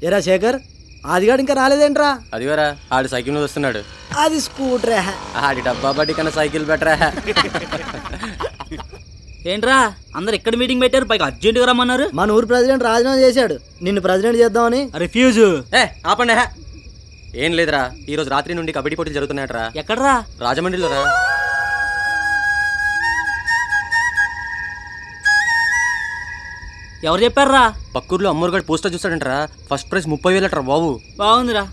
ఎరా శేఖర్, ఆదిగాడు ఇంకా రాలేదేంట్రా? అదివరా ఆడు సైకిల్ మీద వస్తున్నాడు. అది స్కూటరే. ఆడి డబ్బా బట్టి కన్నా సైకిల్ బెటరా. ఏంట్రా అందరు ఎక్కడ మీటింగ్ పెట్టారు? పైకి అర్జెంటుగా రమ్మన్నారు. మన ఊరు ప్రెసిడెంట్ రాజీనామా చేశాడు, నిన్ను ప్రెసిడెంట్ చేద్దామని. రిఫ్యూజ్. ఆపండి. ఏం లేదురా, ఈ రోజు రాత్రి నుండి కబడ్డీ పోటీలు జరుగుతున్నాయట్రా. ఎక్కడ్రా? రాజమండ్రిలో రా. ఎవరు చెప్పారా? పక్కూర్లో అమ్మూరుగాడు పోస్టర్ చూస్తాడంటరా. ఫస్ట్ ప్రైజ్ 30,000 బాబు. బాగుందిరా.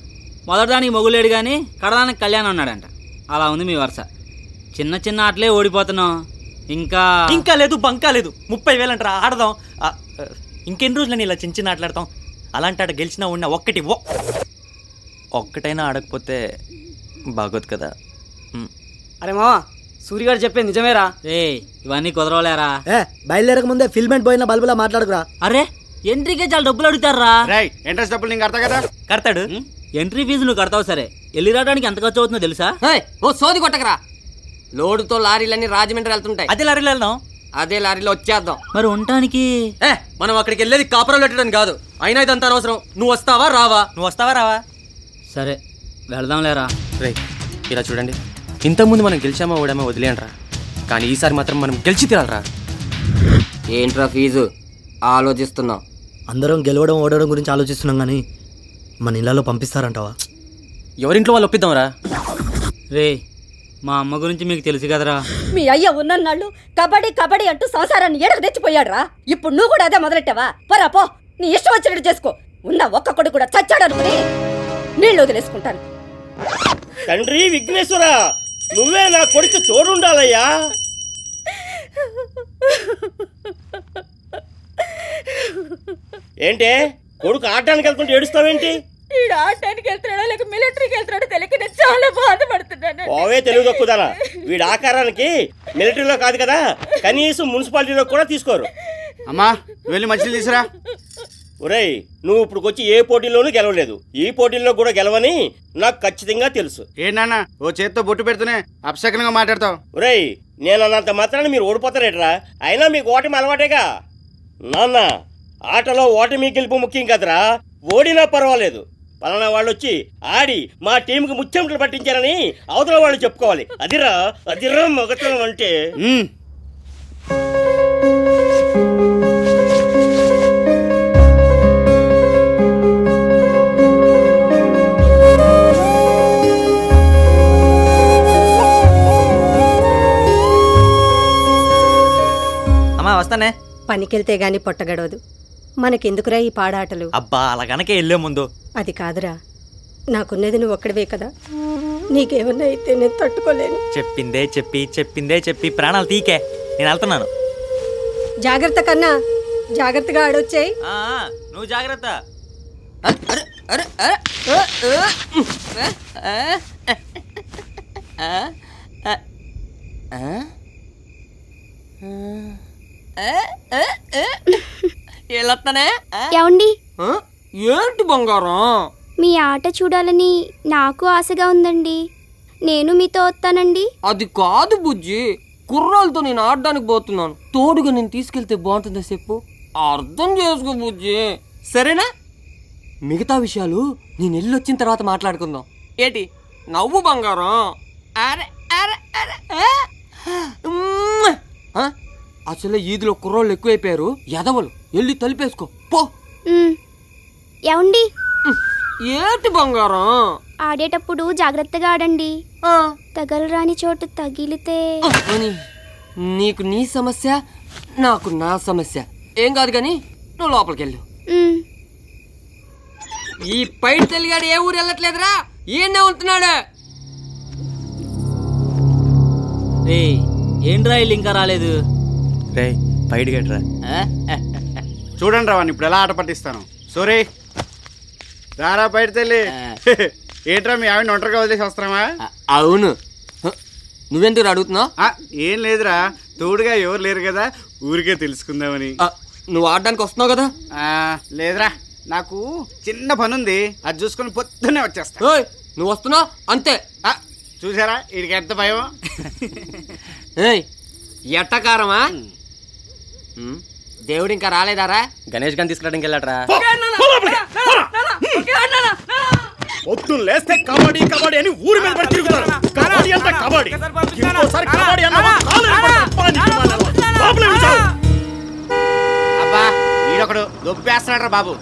మొదటిదానికి మొగులేడు కానీ కడదానికి కళ్యాణం అన్నాడంట. అలా ఉంది మీ వరుస. చిన్న చిన్న ఆటలే ఓడిపోతున్నాం. ఇంకా లేదు, బంకా లేదు. 30,000 అంటారా? ఆడదాం. ఇంకెన్ని రోజులని ఇలా చిన్న చిన్న ఆటలాడతాం. అలాంటి ఆట గెలిచినా ఉన్న ఒక్కటైనా ఆడకపోతే బాగోదు కదా. అరే మావా, సూర్యగారు చెప్పేది నిజమేరా? ఇవన్నీ కుదరవలేరా. బయలుదేరక ముందే ఫిల్మెంట్ పోయిన బల్బులా మాట్లాడుకురా. అరే ఎంట్రీకే చాలా డబ్బులు అడుగుతారా? ఇంట్రెస్ట్ డబ్బులు నేను కడతా కదా. కడతాడు. ఎంట్రీ ఫీజు నువ్వు కడతావు సరే, వెళ్ళి రావడానికి ఎంత ఖర్చు అవుతుందో తెలుసా? ఓ సోది కొట్టకరా. లోడుతో లారీలన్నీ రాజమండ్రి వెళ్తుంటాయి. అదే లారీలో వెళ్దాం. అదే లారీలో వచ్చేద్దాం. మరి ఉండటానికి మనం అక్కడికి వెళ్ళేది కాపురాలు పెట్టడానికి కాదు. అయినా ఇదంతా అనవసరం. నువ్వు వస్తావా రావా? సరే వెళదాం లేరా. రే ఇలా చూడండి, ఇంతకుముందు మనం గెలిచామా ఓడామా వదిలేయండిరా. కానీ ఈసారి మాత్రం మనం గెలిచి తీరాలరా. ఏంట్రా ఫీజు ఆలోచిస్తున్నాం? అందరం గెలవడం ఓడడం గురించి ఆలోచిస్తున్నాం కానీ మన ఇళ్లలో పంపిస్తారంటావా? ఎవరింట్లో వాళ్ళు ఒప్పిద్దాంరా. రే మా అమ్మ గురించి మీకు తెలుసు కదరా. మీ అయ్య ఉన్నన్నాళ్ళు కబడ్డీ కబడ్డీ అంటూ సంసారాన్ని ఎడకు తెచ్చిపోయాడురా. ఇప్పుడు నువ్వు కూడా అదే మొదలెట్టావా? పోరా పో, నీ ఇష్టం వచ్చినట్టు చేసుకో. ఉన్న ఒక్క కొడుకు కూడా చచ్చాడు అనుకుని నీళ్ళు వదిలేసుకుంటాను. తండ్రి విఘ్నేశ్వర, నువ్వే నా కొడుకు తోడుండాలయ్యా. ఏంటే కొడుకు ఆడటానికి వెళ్తుంటే ఏడుస్తావేంటి? ఆడటానికి వెళ్తున్నాడో లేక మిలిటరీకి వెళ్తున్నాడో తెలియక నేను చాలా బాధపడుతున్నాను. ఓవే తెలుగు తక్కువదానా. వీడి ఆకారానికి మిలిటరీలో కాదు కదా, కనీసం మున్సిపాలిటీలో కూడా తీసుకోరు. అమ్మా వెళ్ళి మంచిని తీసురా. ఒరేయ్, నువ్వు ఇప్పుడు వచ్చి ఏ పోటీల్లోనూ గెలవలేదు. ఈ పోటీల్లో కూడా గెలవని నాకు ఖచ్చితంగా తెలుసు. ఏంటన్నా ఓ చేత్తో బొట్టు పెడుతూనే అపశకనంగా మాట్లాడతావు? ఒరేయ్, నేను అన్నంత మాత్రాన్ని మీరు ఓడిపోతారేట్రా? అయినా మీకు ఓటమి అలవాటేగా. నాన్న, ఆటలో ఓటమి గెలుపు ముఖ్యం కదరా. ఓడినా పర్వాలేదు, పలానా వాళ్ళు వచ్చి ఆడి మా టీంకి ముచ్చెమటలు పట్టించారని అవతల వాళ్ళు చెప్పుకోవాలి. అదిరా మొగతనం అంటే. అమ్మా వస్తానే. పనికెళ్తే గాని పొట్టగడవదు. మనకెందుకురా ఈ పాడాటలు? అబ్బా అలాగనకే వెళ్ళే ముందు. అది కాదురా, నాకున్నది నువ్వు ఒక్కడివే కదా. నీకేమన్నా అయితే నేను తట్టుకోలేను. చెప్పిందే చెప్పి ప్రాణాలు తీకే. నేను వెళ్తున్నాను. జాగ్రత్త కన్నా జాగ్రత్తగా ఆడొచ్చాయి. నువ్వు జాగ్రత్త. ఏమండి, ఏంటి బంగారం? మీ ఆట చూడాలని నాకు ఆశగా ఉందండి. నేను మీతో వస్తానండి. అది కాదు బుజ్జి, కుర్రాలతో నేను ఆడడానికి పోతున్నాను. తోడుగా నేను తీసుకెళ్తే బాగుంటుందా చెప్పు? అర్థం చేసుకో బుజ్జి, సరేనా? మిగతా విషయాలు నేను వెళ్ళి వచ్చిన తర్వాత మాట్లాడుకుందాం. ఏంటి నవ్వు బంగారం? అరే అరే అరే అసలు ఈదులో కుర్రోళ్ళు ఎక్కువైపోయారు. ఎదవలు వెళ్ళి తలిపేసుకో పో. ఏమండి, ఏంటి బంగారం? ఆడేటప్పుడు జాగ్రత్తగా ఆడండి. తగలరాని చోటు తగిలితే. నీకు నీ సమస్య, నాకు నా సమస్య. ఏం కాదు కానీ నువ్వు లోపలికి వెళ్ళు. ఈ పైడి తెలిగాడు ఏ ఊరు వెళ్ళట్లేదురా, ఈయన్నే ఉంటున్నాడు. ఏంట్రా ఇల్లు ఇంకా రాలేదు? రే పైడి గట్రా. చూడండి రావని ఇప్పుడు ఎలా ఆట పట్టిస్తాను. సోరీ రారా బయట తెల్లి. ఏంట్రా మీ ఆవిడ ఒంటరిగా వదిలేసి వస్తామా? అవును, నువ్వెందుకు అడుగుతున్నావు? ఏం లేదురా, తోడుగా ఎవరు లేరు కదా, ఊరికే తెలుసుకుందామని. నువ్వు ఆడడానికి వస్తున్నావు కదా? లేదురా, నాకు చిన్న పని ఉంది, అది చూసుకొని పొద్దున్నే వచ్చేస్తా. నువ్వు వస్తున్నావు అంతే. చూసారా వీడికి ఎంత భయం. ఎట్టకారమా? దేవుడు ఇంకా రాలేదారా? గణేష్ గారిని తీసుకురావడానికి వెళ్ళాడరా. పొద్దున్న లేస్తే కబడ్డీ కబడ్డీ అని ఊరి మీద పడి తిరుగుతారు. కబడ్డీ అంటే కబడ్డీ. ఇంకోసారి కబడ్డీ అన్న కాలు ఎరగొడతారు. అబ్బా, నీకు మన లోపలే ఉంచావు. అబ్బా వీడొకడు దొబ్బేస్తున్నాడు రా బాబు.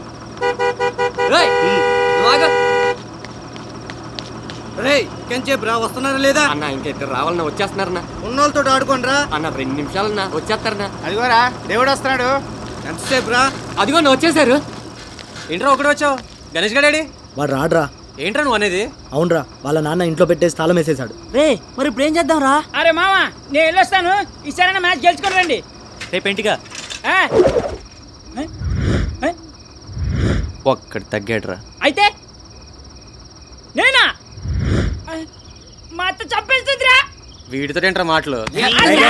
ఇంకెంచేపురా వస్తున్నారా లేదా అన్న ఇంకా ఇద్దరు రావాలన్నా వచ్చేస్తున్నారన్నా. ఉన్నోళ్ళతో ఆడుకోండిరా. అన్న 2 నిమిషాలన్నా వచ్చేస్తారన్నా. అదిగోరా దేవుడు వస్తున్నాడు. ఎంతసేపు రా? అదిగో వచ్చేసారు. ఏంట్రా ఒకటి వచ్చావు? గణేష్ గడాడి వాడు రాడ్రా. ఏంట్రా నువ్వు అనేది? అవునరా, వాళ్ళ నాన్న ఇంట్లో పెట్టేసి తాళం వేసేసాడు. రే మరి ఇప్పుడు ఏం చేద్దాం రా? అరే మామ నేను వెళ్ళొస్తాను. ఈసారైనా మ్యాచ్ గెలుచుకొని రండి. రేపు ఇంటిగా ఆ? ఒక్కడు తగ్గాడురా. అయితే నేనా? మా అత్త చంపేస్తుందిరా. వీడితో ఏంట్రా మాటలు? అయ్యా!